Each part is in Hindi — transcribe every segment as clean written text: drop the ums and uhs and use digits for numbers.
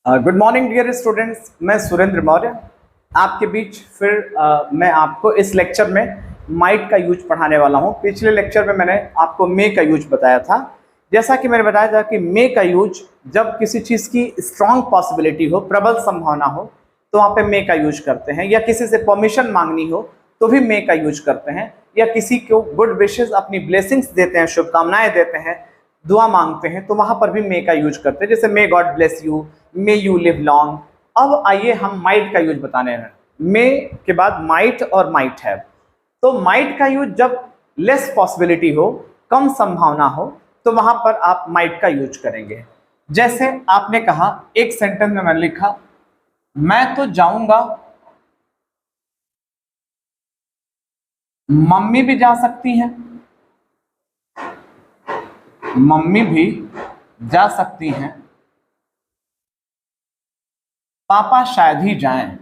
गुड मॉर्निंग डियर स्टूडेंट्स, मैं सुरेंद्र मौर्य आपके बीच फिर मैं आपको इस लेक्चर में माइट का यूज पढ़ाने वाला हूं। पिछले लेक्चर में मैंने आपको मे का यूज बताया था। जैसा कि मैंने बताया था कि मे का यूज जब किसी चीज़ की स्ट्रॉन्ग पॉसिबिलिटी हो, प्रबल संभावना हो, तो वहाँ पे मे का यूज करते हैं। या किसी से परमिशन मांगनी हो तो भी मे का यूज करते हैं। या किसी को गुड विशेस, अपनी ब्लेसिंग्स देते हैं, शुभकामनाएं देते हैं, दुआ मांगते हैं, तो वहां पर भी मे का यूज करते हैं। जैसे may God bless you, may you live long. अब आइए हम माइट का यूज बताने हैं। मे के बाद माइट और माइट हैव। तो माइट का यूज जब लेस पॉसिबिलिटी हो, कम संभावना हो, तो वहां पर आप माइट का यूज करेंगे। जैसे आपने कहा, एक सेंटेंस में मैंने लिखा, मैं तो जाऊंगा, मम्मी भी जा सकती हैं, मम्मी भी जा सकती हैं, पापा शायद ही जाएं,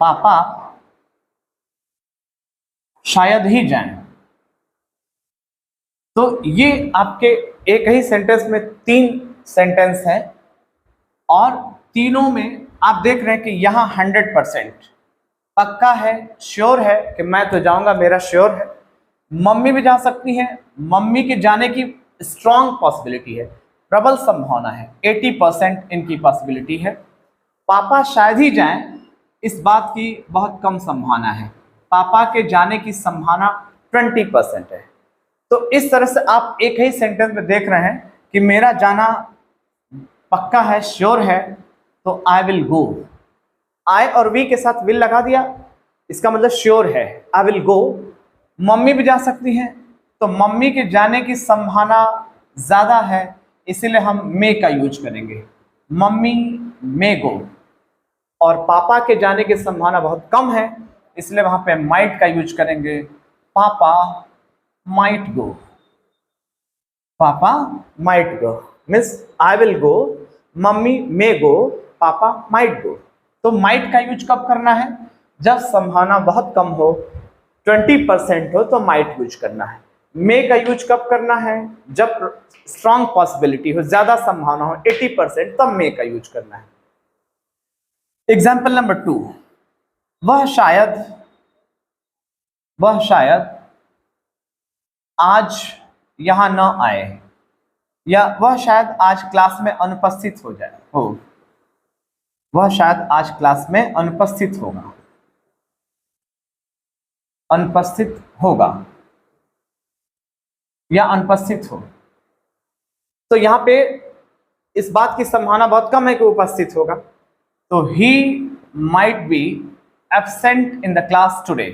पापा शायद ही जाएं। तो ये आपके एक ही सेंटेंस में 3 सेंटेंस हैं और तीनों में आप देख रहे हैं कि यहाँ 100% पक्का है, श्योर है कि मैं तो जाऊंगा, मेरा श्योर है। मम्मी भी जा सकती हैं, मम्मी के जाने की स्ट्रॉन्ग पॉसिबिलिटी है, प्रबल संभावना है, 80% इनकी पॉसिबिलिटी है। पापा शायद ही जाएं, इस बात की बहुत कम संभावना है, पापा के जाने की संभावना 20% है। तो इस तरह से आप एक ही सेंटेंस में देख रहे हैं कि मेरा जाना पक्का है, श्योर है, तो आई विल गो। आई और वी के साथ विल लगा दिया, इसका मतलब श्योर है, आई विल गो। मम्मी भी जा सकती हैं, तो मम्मी के जाने की संभावना ज्यादा है, इसीलिए हम मे का यूज करेंगे, मम्मी मे गो। और पापा के जाने की संभावना बहुत कम है, इसलिए वहां पे माइट का यूज करेंगे, पापा might go, papa might go. Means I will go, mummy may go, papa might गो। तो माइट का यूज कब करना है? जब संभावना बहुत कम हो, 20% हो, तो माइट यूज करना है। मे का यूज कब करना है? जब स्ट्रॉन्ग पॉसिबिलिटी हो, ज्यादा संभावना हो, 80%, तब मे का यूज करना है। एग्जाम्पल नंबर 2, वह शायद आज यहां न आए, या वह शायद आज क्लास में अनुपस्थित हो, वह शायद आज क्लास में अनुपस्थित होगा या अनुपस्थित हो। तो यहां पे इस बात की संभावना बहुत कम है कि उपस्थित होगा, तो he might be absent in the class today,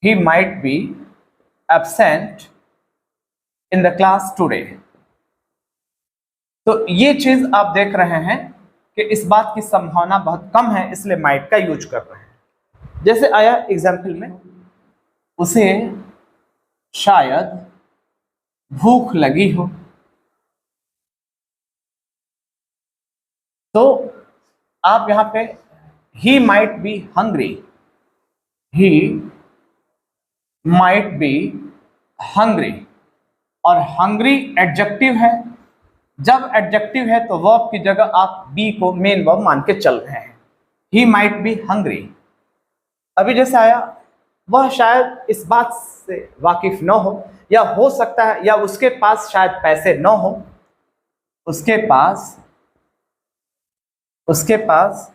he might be absent in the class today. तो ये चीज आप देख रहे हैं कि इस बात की संभावना बहुत कम है, इसलिए माइट का यूज कर रहे हैं। जैसे आया एग्जाम्पल में, उसे शायद भूख लगी हो, तो आप यहां पे he might be hungry, he might be hungry, और हंग्री एडजेक्टिव है। जब एडजेक्टिव है तो वर्ब की जगह आप बी को मेन वर्ब मान के चल रहे हैं, ही माइट बी हंग्री। अभी जैसे आया, वह शायद इस बात से वाकिफ न हो, या हो सकता है, या उसके पास शायद पैसे न हो, उसके पास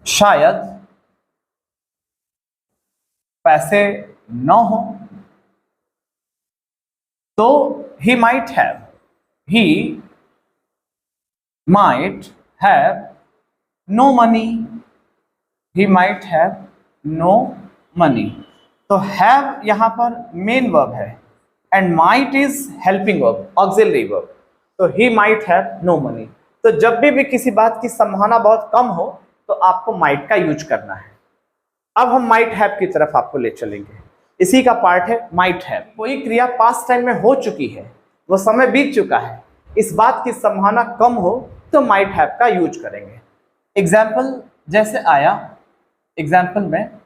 शायद पैसे न हो, तो he might have no money, he might have no money. तो हैव यहां पर मेन वर्ब है and might is helping verb, auxiliary verb. तो he might have no money. तो जब भी किसी बात की संभावना बहुत कम हो, तो आपको माइट का यूज करना है। अब हम माइट हैव की तरफ आपको ले चलेंगे, इसी का पार्ट है माइट हैव। कोई क्रिया पास्ट टाइम में हो चुकी है, वो समय बीत चुका है, इस बात की संभावना कम हो, तो माइट हैव का यूज करेंगे। एग्जाम्पल जैसे आया एग्जाम्पल में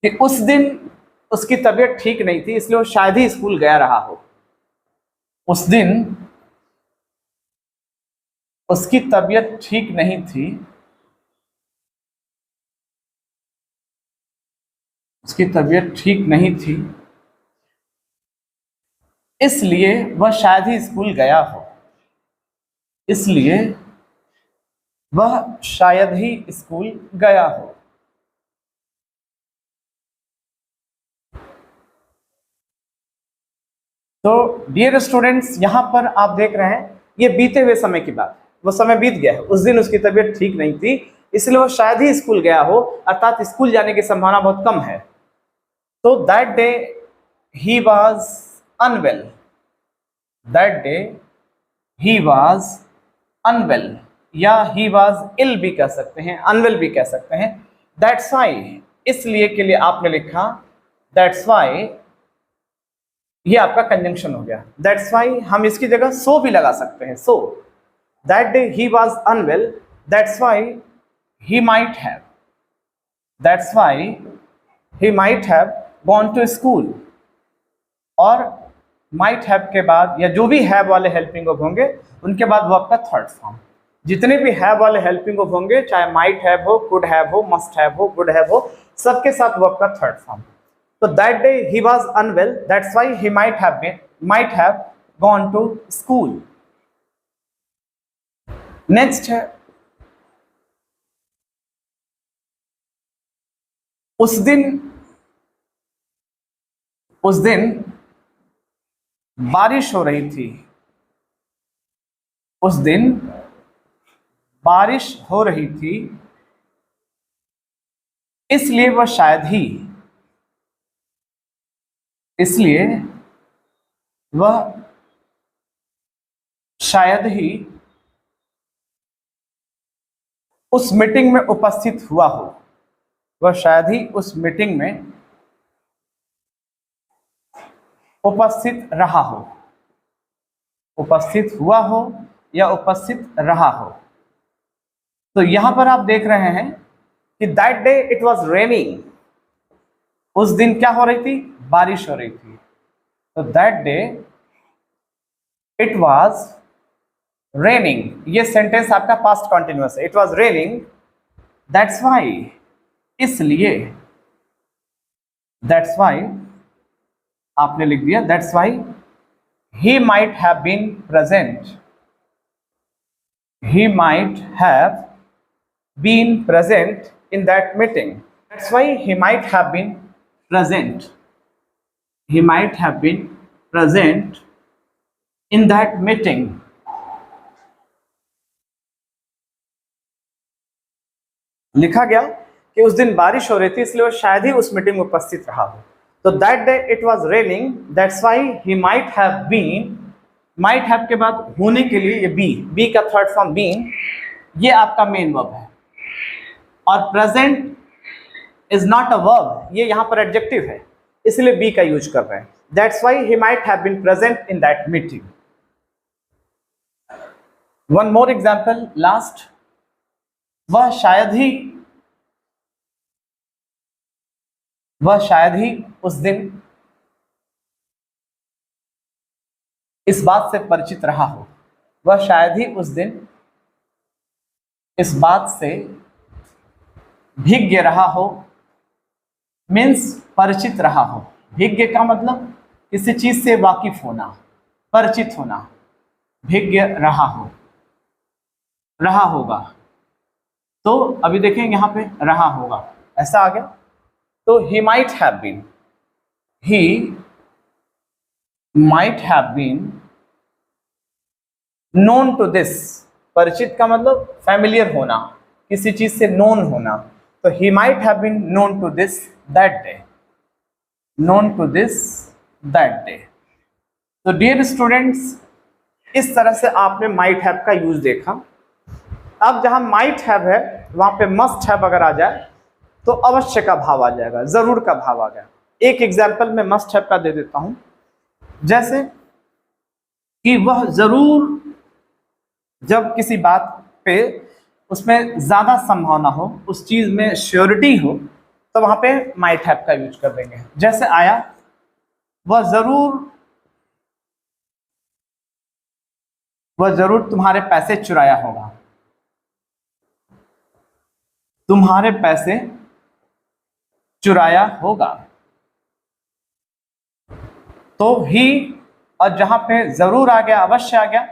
कि उस दिन उसकी तबीयत ठीक नहीं थी, इसलिए वो शायद ही स्कूल गया रहा हो। उस दिन उसकी तबीयत ठीक नहीं थी, उसकी तबीयत ठीक नहीं थी, इसलिए वह शायद ही स्कूल गया हो, इसलिए वह शायद ही स्कूल गया हो। तो डियर स्टूडेंट्स, यहां पर आप देख रहे हैं ये बीते हुए समय की बात है, वो समय बीत गया है, उस दिन उसकी तबीयत ठीक नहीं थी, इसलिए वो शायद ही स्कूल गया हो, अर्थात स्कूल जाने की संभावना बहुत कम है। तो that day he was unwell, that day he was unwell, या ही वॉज इल भी कह सकते हैं, अनवेल भी कह सकते हैं। दैट्स वाई, इसलिए के लिए आपने लिखा दैट्स वाई, ये आपका कंजंक्शन हो गया। दैट्स वाई हम इसकी जगह सो भी लगा सकते हैं, so that day he was unwell, that's why he might have, that's why he might have gone to school. और माइट हैव के बाद या जो भी हैव वाले हेल्पिंग ऑफ होंगे उनके बाद वो आपका थर्ड फॉर्म, जितने भी हैव वाले हेल्पिंग ऑफ होंगे, चाहे माइट हैव हो, कुड हैव हो, मस्ट हैव हो, वुड हैव हो, सबके साथ वो आपका थर्ड फॉर्म। तो that day he was unwell, that's why he might have gone to school. Next है उस दिन बारिश हो रही थी, उस दिन बारिश हो रही थी, इसलिए वह शायद ही, इसलिए वह शायद ही उस मीटिंग में उपस्थित हुआ हो, वह शायद ही उस मीटिंग में उपस्थित रहा हो, उपस्थित हुआ हो या उपस्थित रहा हो। तो यहां पर आप देख रहे हैं कि that day it was raining, उस दिन क्या हो रही थी, बारिश हो रही थी। तो that day it was raining, ये सेंटेंस आपका पास्ट कॉन्टिन्यूअस है, it was raining, that's why, इसलिए, दैट्स व्हाई आपने लिख दिया, that's why he might have been present, he might have been present in that meeting. That's why he might have been present. He might have been present in that meeting. लिखा गया कि उस दिन बारिश हो रही थी, इसलिए वो शायद ही उस मीटिंग में उपस्थित रहा हो। तो that day it was raining, that's why he might have been, might have के बाद होने के लिए ये बी का थर्ड फॉर्म बीन, ये आपका मेन वर्ब है। और present is not a verb, ये यहां पर एडजेक्टिव है, इसलिए बी का यूज कर रहे हैं। That's why he might have been present in that meeting. One more example, last, वह शायद ही उस दिन इस बात से परिचित रहा हो, वह शायद ही उस दिन इस बात से भिज्ञ रहा हो, मीन्स परिचित रहा हो। भिज्ञ का मतलब किसी चीज से वाकिफ होना, परिचित होना, भिज्ञ रहा हो, रहा होगा। तो अभी देखें यहां पे रहा होगा ऐसा आ गया। तो he might have been, he might have been known to this, परिचित का मतलब फैमिलियर होना, किसी चीज से नोन होना। तो he might have been known to this that day, known to this that day. तो डियर स्टूडेंट्स, इस तरह से आपने माइट हैव का यूज देखा। अब जहां माइट हैव है वहां पे मस्ट हैव अगर आ जाए तो अवश्य का भाव आ जाएगा, जरूर का भाव आ गया। एक एग्जाम्पल मैं मस्ट हैव का दे देता हूं, जैसे कि वह जरूर, जब किसी बात पे उसमें ज्यादा संभावना हो, उस चीज में श्योरिटी हो, तो वहां पे माइट हैव का यूज कर देंगे। जैसे आया, वह जरूर वह जरूर तुम्हारे पैसे चुराया होगा, तुम्हारे पैसे चुराया होगा। तो ही, और जहां पे जरूर आ गया, अवश्य आ गया,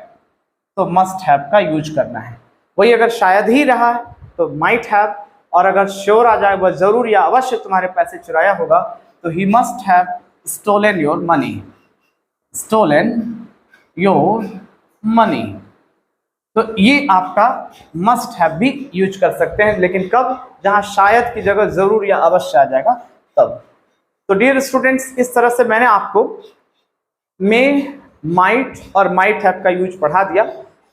तो मस्ट हैव का यूज करना है। वही अगर शायद ही रहा है तो माइट हैव, और अगर श्योर आ जाए वह जरूर या अवश्य तुम्हारे पैसे चुराया होगा, तो he must have stolen your money, stolen your money. तो ये आपका मस्ट हैव भी यूज कर सकते हैं, लेकिन कब? जहां शायद की जगह जरूर या अवश्य आ जाएगा तब। तो डियर स्टूडेंट्स, इस तरह से मैंने आपको मे, माइट और माइट हैव का यूज पढ़ा दिया।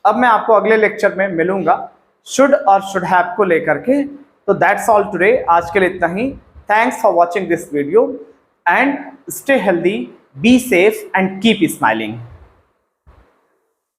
अब मैं आपको अगले लेक्चर में मिलूंगा शुड और शुड हैव को लेकर के। तो दैट्स ऑल टुडे, आज के लिए इतना ही। Thanks for watching this video and stay healthy, be safe and keep smiling.